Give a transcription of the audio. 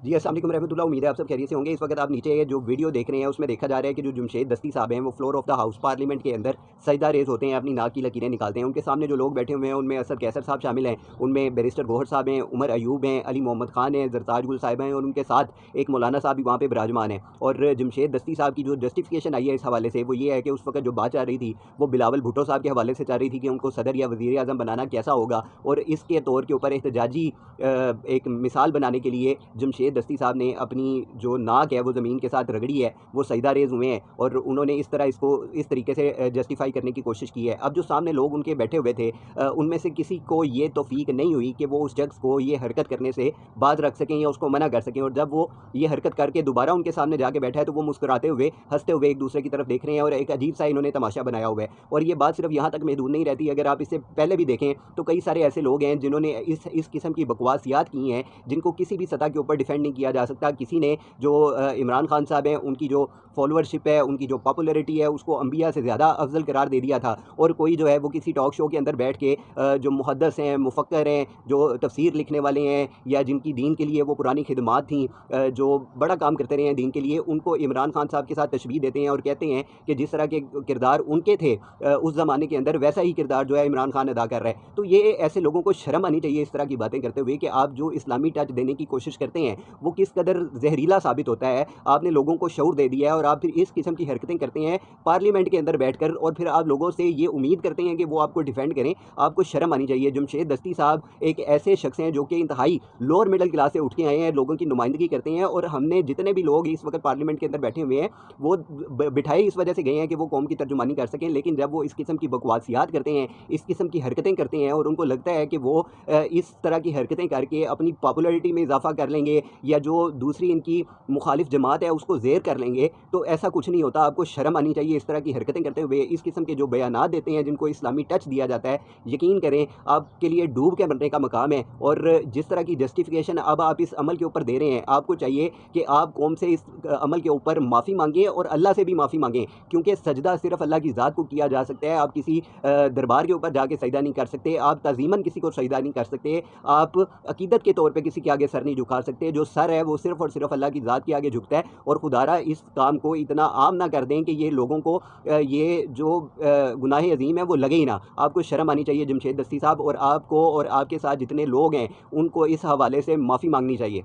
जी, अस्सलाम वालेकुम रहमतुल्लाह। उम्मीद है आप सब खैरियत से होंगे। इस वक्त आप नीचे जो वीडियो देख रहे हैं उसमें देखा जा रहा है कि जो जमशेद दस्ती साहब हैं वो floor of the house parliament के अंदर सजदा रेज़ होते हैं, अपनी नाक की लकीरें निकालते हैं। उनके सामने जो लोग बैठे हुए हैं उनमें असद कैसर साहब शामिल हैं, उनमें बैरिस्टर गौहर साहब हैं, उमर अयूब हैं, अली मोहम्मद खान हैं, ज़रताज गुल साहिबा हैं और उनके साथ एक मौलाना साहब भी वहाँ पे विराजमान हैं। और जमशेद दस्ती साहब की जो जस्टिफिकेशन आई है इस हवाले से वो ये है कि उस वक्त जो बात चल रही थी वो बिलावल भुट्टो साहब के हवाले से चल रही थी कि उनको सदर या वज़ीर आज़म बनाना कैसा होगा, और इसके तौर के ऊपर एहतजाजी एक मिसाल बनाने के लिए जमशेद दस्ती साहब ने अपनी जो नाक है वो ज़मीन के साथ रगड़ी है, वो सजदा रेज़ हुए हैं और उन्होंने इस तरह इसको इस तरीके से जस्टिफाई करने की कोशिश की है। अब जो सामने लोग उनके बैठे हुए थे उनमें से किसी को ये तौफ़ीक नहीं हुई कि वो उस शख्स को ये हरकत करने से बाज़ रख सकें या उसको मना कर सकें, और जब वो ये हरकत करके दोबारा उनके सामने जाके बैठा है तो वो मुस्कुराते हुए, हँसते हुए एक दूसरे की तरफ देख रहे हैं और एक अजीब सा इन्होंने तमाशा बनाया हुआ है। और ये बात सिर्फ यहाँ तक महदूद नहीं रहती, अगर आप इससे पहले भी देखें तो कई सारे ऐसे लोग हैं जिन्होंने इस किस्म की बकवासियात की हैं जिनको किसी भी सतह के ऊपर डिफेंड नहीं किया जा सकता। किसी ने जो इमरान खान साहब हैं उनकी जो फॉलोअरशिप है, उनकी जो पॉपुलैरिटी है उसको अंबिया से ज़्यादा अफजल करार दे दिया था, और कोई जो है वो किसी टॉक शो के अंदर बैठ के जो मुहद्दिस हैं, मुफक्कर हैं, जो तफसीर लिखने वाले हैं या जिनकी दीन के लिए वो पुरानी खिदमात थी, जो बड़ा काम करते रहे हैं दीन के लिए, उनको इमरान खान साहब के साथ तशबीह देते हैं और कहते हैं कि जिस तरह के किरदार उनके थे उस ज़माने के अंदर वैसा ही किरदार जो है इमरान खान अदा कर रहा है। तो ये ऐसे लोगों को शर्म आनी चाहिए इस तरह की बातें करते हुए कि आप जो इस्लामी टच देने की कोशिश करते हैं वो किस कदर जहरीला साबित होता है। आपने लोगों को शऊर दे दिया है और आप फिर इस किस्म की हरकतें करते हैं पार्लियामेंट के अंदर बैठकर, और फिर आप लोगों से ये उम्मीद करते हैं कि वो आपको डिफेंड करें। आपको शर्म आनी चाहिए। जमशेद दस्ती साहब एक ऐसे शख्स हैं जो कि इंतहाई लोअर मिडिल क्लास से उठ के आए हैं, लोगों की नुमाइंदगी करते हैं, और हमने जितने भी लोग इस वक्त पार्लियामेंट के अंदर बैठे हुए हैं वो बिठाए इस वजह से गए हैं कि वो कौम की तर्जुमानी कर सकें। लेकिन जब वो इस किस्म की बकवासियात करते हैं, इस किस्म की हरकतें करते हैं और उनको लगता है कि वो इस तरह की हरकतें करके अपनी पॉपुलैरिटी में इजाफा कर लेंगे या जो दूसरी इनकी मुखालिफ जमात है उसको ज़ेर कर लेंगे, तो ऐसा कुछ नहीं होता। आपको शर्म आनी चाहिए इस तरह की हरकतें करते हुए। इस किस्म के जो बयानात देते हैं जिनको इस्लामी टच दिया जाता है, यकीन करें आपके लिए डूब के मरने का मकाम है। और जिस तरह की जस्टिफिकेशन अब आप इस अमल के ऊपर दे रहे हैं, आपको चाहिए कि आप कौम से इस अमल के ऊपर माफ़ी मांगें और अल्लाह से भी माफ़ी मांगें, क्योंकि सजदा सिर्फ अल्लाह की ज़ात को किया जा सकता है। आप किसी दरबार के ऊपर जाके सजदा नहीं कर सकते, आप तज़ीमन किसी को सजदा नहीं कर सकते, आप अकीदत के तौर पर किसी के आगे सर नहीं झुका सकते। जो सर है वो सिर्फ और सिर्फ अल्लाह की ज़ात के आगे झुकता है। और खुदारा इस काम को इतना आम ना कर दें कि ये लोगों को ये जो गुनाह अजीम है वो लगे ही ना। आपको शर्म आनी चाहिए जमशेद दस्ती साहब, और आपको और आपके साथ जितने लोग हैं उनको इस हवाले से माफ़ी मांगनी चाहिए।